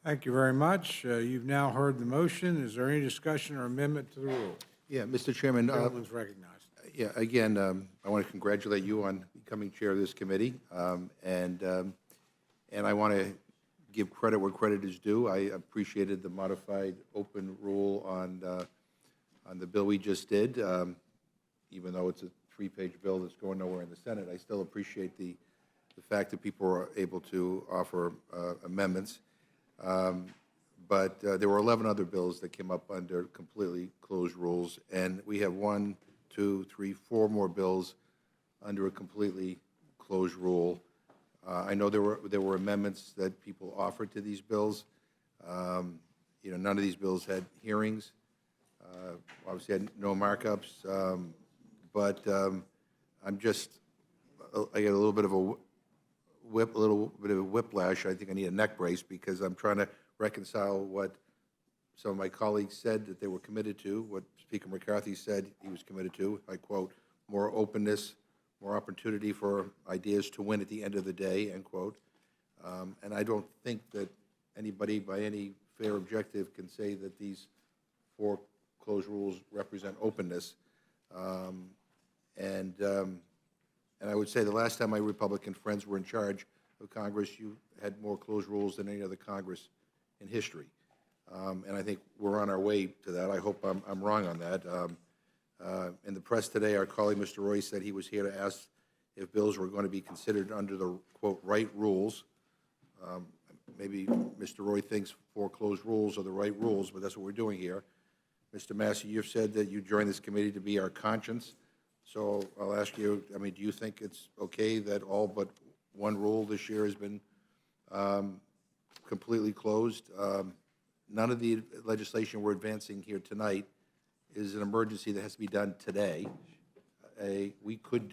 Thank you very much. You've now heard the motion. Is there any discussion or amendment to the rule? Yeah, Mr. Chairman. Gentleman's recognized. Yeah, again, I want to congratulate you on becoming chair of this committee, and I want to give credit where credit is due. I appreciated the modified open rule on the bill we just did, even though it's a three-page bill that's going nowhere in the Senate. I still appreciate the fact that people are able to offer amendments. But there were 11 other bills that came up under completely closed rules, and we have 1, 2, 3, 4 more bills under a completely closed rule. I know there were amendments that people offered to these bills. None of these bills had hearings. Obviously, had no markups. But I'm just, I get a little bit of a whiplash. I think I need a neck brace because I'm trying to reconcile what some of my colleagues said that they were committed to, what Speaker McCarthy said he was committed to. I quote, more openness, more opportunity for ideas to win at the end of the day, end quote. And I don't think that anybody by any fair objective can say that these 4 closed rules represent openness. And I would say the last time my Republican friends were in charge of Congress, you had more closed rules than any other Congress in history. And I think we're on our way to that. I hope I'm wrong on that. In the press today, our colleague, Mr. Roy, said he was here to ask if bills were going to be considered under the, quote, right rules. Maybe Mr. Roy thinks 4 closed rules are the right rules, but that's what we're doing here. Mr. Massie, you've said that you joined this committee to be our conscience. So I'll ask you, I mean, do you think it's okay that all but 1 rule this year has been completely closed? None of the legislation we're advancing here tonight is an emergency that has to be done today. We could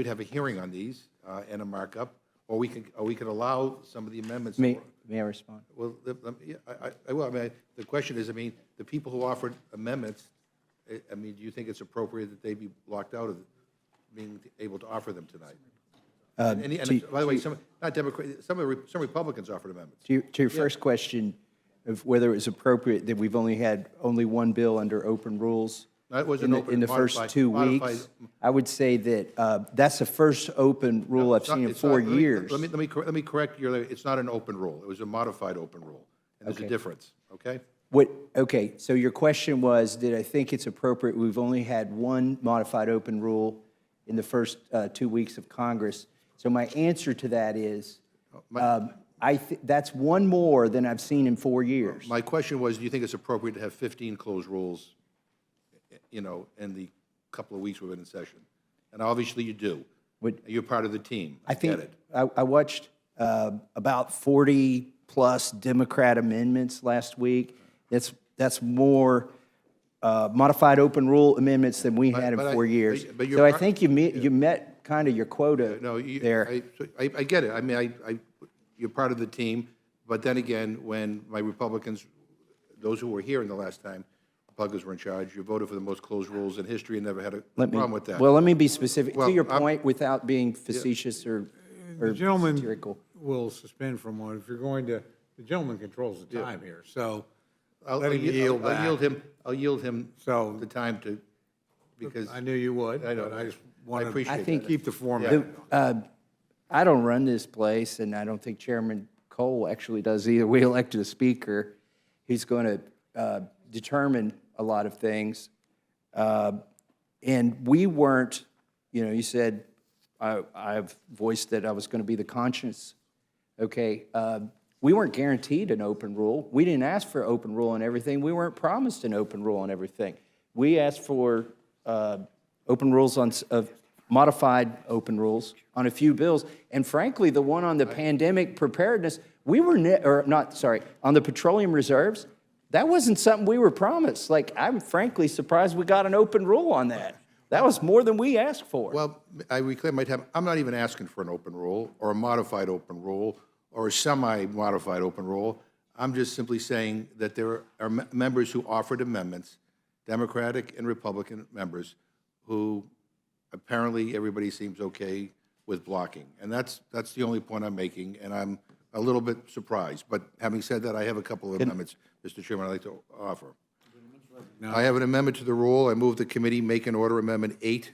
have a hearing on these and a markup, or we could allow some of the amendments. May I respond? Well, yeah, I will. I mean, the question is, I mean, the people who offered amendments, I mean, do you think it's appropriate that they be locked out of being able to offer them tonight? By the way, some Republicans offered amendments. To your first question of whether it was appropriate that we've only had 1 bill under open rules in the first 2 weeks, I would say that that's the first open rule I've seen in 4 years. Let me correct you. It's not an open rule. It was a modified open rule. And there's a difference, okay? Okay, so your question was, did I think it's appropriate? We've only had 1 modified open rule in the first 2 weeks of Congress. So my answer to that is, that's 1 more than I've seen in 4 years. My question was, do you think it's appropriate to have 15 closed rules, in the couple of weeks we've been in session? And obviously you do. You're part of the team. I think I watched about 40-plus Democrat amendments last week. That's more modified open rule amendments than we had in 4 years. So I think you met kind of your quota there. I get it. I mean, you're part of the team. But then again, when my Republicans, those who were here in the last time, Republicans were in charge, you voted for the most closed rules in history and never had a problem with that. Well, let me be specific. To your point, without being facetious or The gentleman satirical. will suspend from one. If you're going to, the gentleman controls the time here. So I'll yield him So- the time to, because I knew you would. I know. but I just want to appreciate that. keep the format. I don't run this place, and I don't think Chairman Cole actually does either. We elected a speaker who's going to determine a lot of things. And we weren't, you said I've voiced that I was going to be the conscience. Okay, we weren't guaranteed an open rule. We didn't ask for open rule on everything. We weren't promised an open rule on everything. We asked for open rules of modified open rules on a few bills. And frankly, the one on the pandemic preparedness, we were, on the petroleum reserves, that wasn't something we were promised. Like, I'm frankly surprised we got an open rule on that. That was more than we asked for. Well, I reclaim my time. I'm not even asking for an open rule or a modified open rule or a semi-modified open rule. I'm just simply saying that there are members who offered amendments, Democratic and Republican members, who apparently everybody seems okay with blocking. And that's the only point I'm making, and I'm a little bit surprised. But having said that, I have a couple of amendments, Mr. Chairman, I'd like to offer. I have an amendment to the rule. I move the committee make an order amendment 8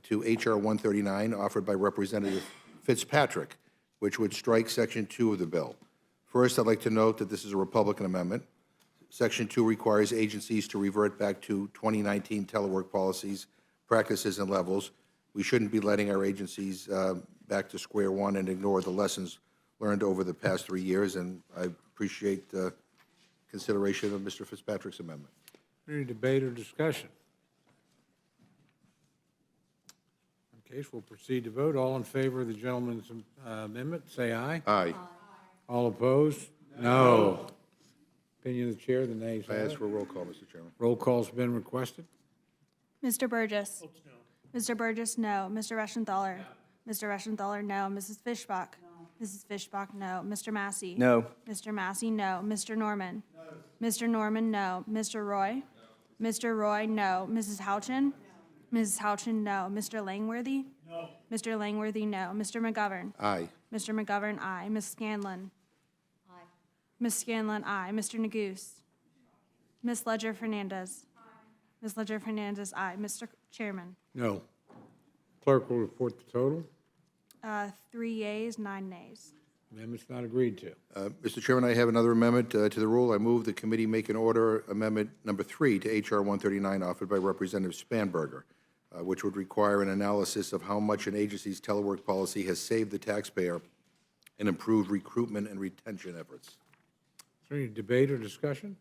to H.R. 139, offered by Representative Fitzpatrick, which would strike Section 2 of the bill. First, I'd like to note that this is a Republican amendment. Section 2 requires agencies to revert back to 2019 telework policies, practices, and levels. We shouldn't be letting our agencies back to square one and ignore the lessons learned over the past 3 years, and I appreciate consideration of Mr. Fitzpatrick's amendment. Any debate or discussion? In case, we'll proceed to vote. All in favor of the gentleman's amendment, say aye. Aye. All opposed? No. Opinion of the chair, the nays I have ask it. for a roll call, Mr. Chairman. Roll call's been requested. Mr. Burgess. Mr. Burgess, no. Mr. Reschenthaler. Mr. Reschenthaler, no. Mrs. Fishbach. Mrs. Fishbach, no. Mr. Massie. No. Mr. Massie, no. Mr. Norman. Mr. Norman, no. Mr. Roy. Mr. Roy, no. Mrs. Houchin. Mrs. Houchin, no. Mr. Langworthy. No. Mr. Langworthy, no. Mr. McGovern. Aye. Mr. McGovern, aye. Ms. Scanlon. Aye. Ms. Scanlon, aye. Mr. Neguse. Ms. Ledger Fernandez. Ms. Ledger Fernandez, aye. Mr. Chairman. No. Clerk will report the total. 3 yeas, 9 nays. Amendment's not agreed to. Mr. Chairman, I have another amendment to the rule. I move the committee make an order amendment number 3 to H.R. 139, offered by Representative Spanberger, which would require an analysis of how much an agency's telework policy has saved the taxpayer and improved recruitment and retention efforts. Is there any debate or discussion?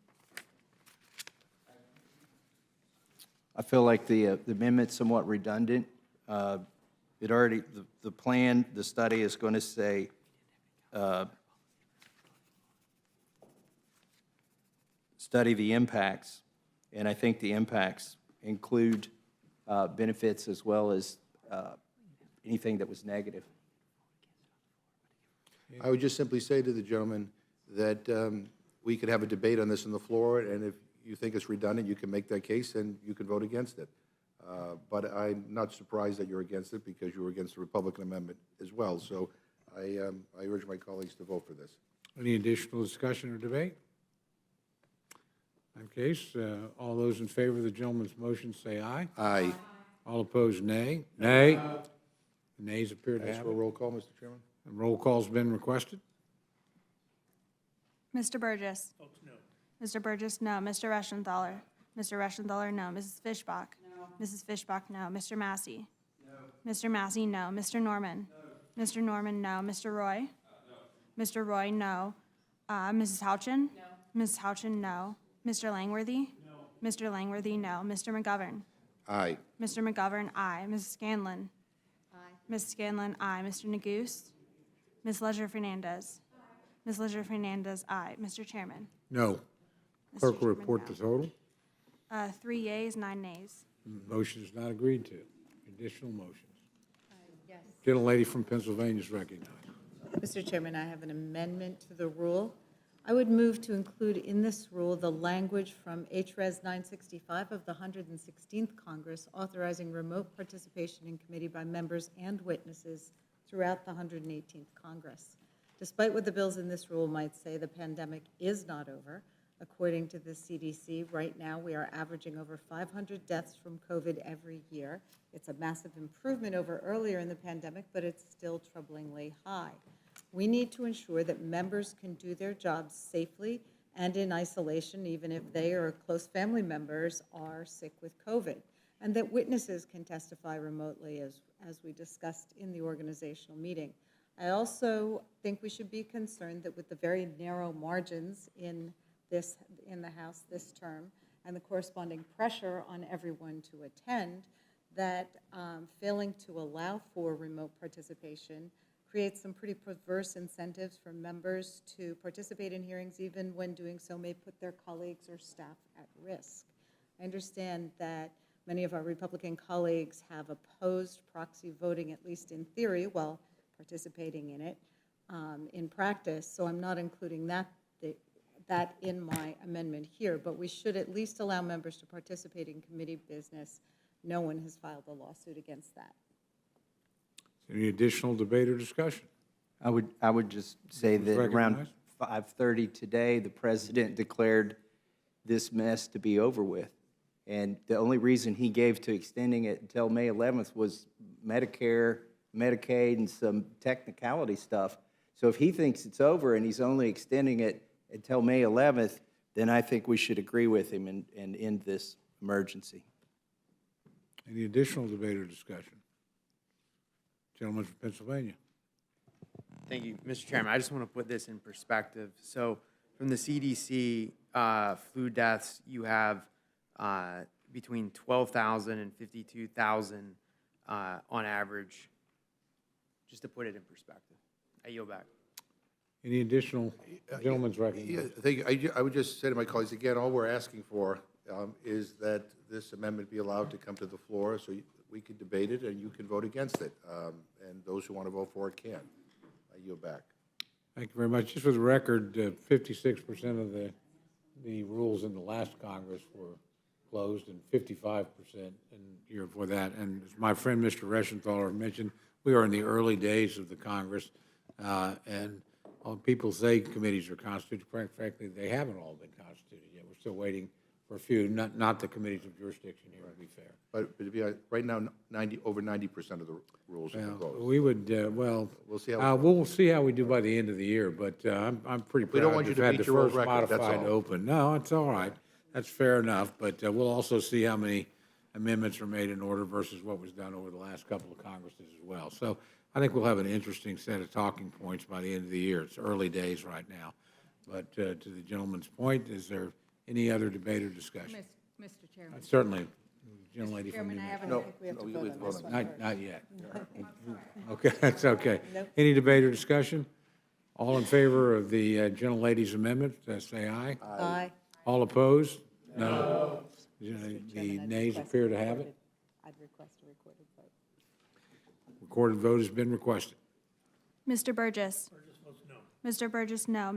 I feel like the amendment's somewhat redundant. It already, the plan, the study is going to say, study the impacts, and I think the impacts include benefits as well as anything that was negative. I would just simply say to the gentleman that we could have a debate on this on the floor, and if you think it's redundant, you can make that case and you can vote against it. But I'm not surprised that you're against it because you were against the Republican amendment as well. So I urge my colleagues to vote for this. Any additional discussion or debate? In case, all those in favor of the gentleman's motion say aye. Aye. All opposed, nay. Nay. The nays appear to Ask have for a it. roll call, Mr. Chairman. And roll call's been requested. Mr. Burgess. Mr. Burgess, no. Mr. Reschenthaler. Mr. Reschenthaler, no. Mrs. Fishbach. No. Mrs. Fishbach, no. Mr. Massie. No. Mr. Massie, no. Mr. Norman. No. Mr. Norman, no. Mr. Roy. No. Mr. Roy, no. Mrs. Houchin. No. Mrs. Houchin, no. Mr. Langworthy. No. Mr. Langworthy, no. Mr. McGovern. Aye. Mr. McGovern, aye. Mrs. Scanlon. Aye. Ms. Scanlon, aye. Mr. Neguse. Ms. Ledger Fernandez. Aye. Ms. Ledger Fernandez, aye. Mr. Chairman. No. Mr. Clerk will Chairman, report no. the total. 3 yeas, 9 nays. Motion is not agreed to. Additional motions. Yes. Gentlelady from Pennsylvania is recognized. Mr. Chairman, I have an amendment to the rule. I would move to include in this rule the language from HRES 965 of the 116th Congress authorizing remote participation in committee by members and witnesses throughout the 118th Congress. Despite what the bills in this rule might say, the pandemic is not over. According to the CDC, right now we are averaging over 500 deaths from COVID every year. It's a massive improvement over earlier in the pandemic, but it's still troublingly high. We need to ensure that members can do their jobs safely and in isolation, even if they or close family members are sick with COVID, and that witnesses can testify remotely, as we discussed in the organizational meeting. I also think we should be concerned that with the very narrow margins in the House this term and the corresponding pressure on everyone to attend, that failing to allow for remote participation creates some pretty perverse incentives for members to participate in hearings, even when doing so may put their colleagues or staff at risk. I understand that many of our Republican colleagues have opposed proxy voting, at least in theory, while participating in it in practice, so I'm not including that in my amendment here, but we should at least allow members to participate in committee business. No one has filed a lawsuit against that. Any additional debate or discussion? I would just say that around Recognized. 5:30 today, the president declared this mess to be over with. And the only reason he gave to extending it until May 11th was Medicare, Medicaid, and some technicality stuff. So if he thinks it's over and he's only extending it until May 11th, then I think we should agree with him and end this emergency. Any additional debate or discussion? Gentleman from Pennsylvania. Thank you, Mr. Chairman. I just want to put this in perspective. So from the CDC, flu deaths, you have between 12,000 and 52,000 on average, just to put it in perspective. I yield back. Any additional, gentleman's Yeah, recognized. thank you. I would just say to my colleagues, again, all we're asking for is that this amendment be allowed to come to the floor so we can debate it and you can vote against it. And those who want to vote for it can. I yield back. Thank you very much. Just for the record, 56% of the rules in the last Congress were closed and 55% in the year before that. And as my friend Mr. Reschenthaler mentioned, we are in the early days of the Congress, and people say committees are constituted. Frankly, they haven't all been constituted yet. We're still waiting for a few, not the committees of jurisdiction here, to be fair. But to be honest, right now, over 90% of the rules have been closed. We would, well, We'll see how. we'll see how we do by the end of the year, but I'm pretty We don't proud want to you have to had beat the your old first record, that's modified all. open. No, it's all right. That's fair enough, but we'll also see how many amendments are made in order versus what was done over the last couple of Congresses as well. So I think we'll have an interesting set of talking points by the end of the year. It's early days right now. But to the gentleman's point, is there any other debate or discussion? Mr. Chairman. Certainly, gentlelady from Chairman, New I Mexico. haven't, I think we have to vote on this one. Not yet. Okay, that's okay. Any debate or discussion? All in favor of the gentlelady's amendment, say aye. Aye. All opposed? No. The Chairman, I'd nays request appear a to have it. recorded- I'd request a recorded vote. Recorded vote has been requested. Mr. Burgess. Mr. Burgess, no.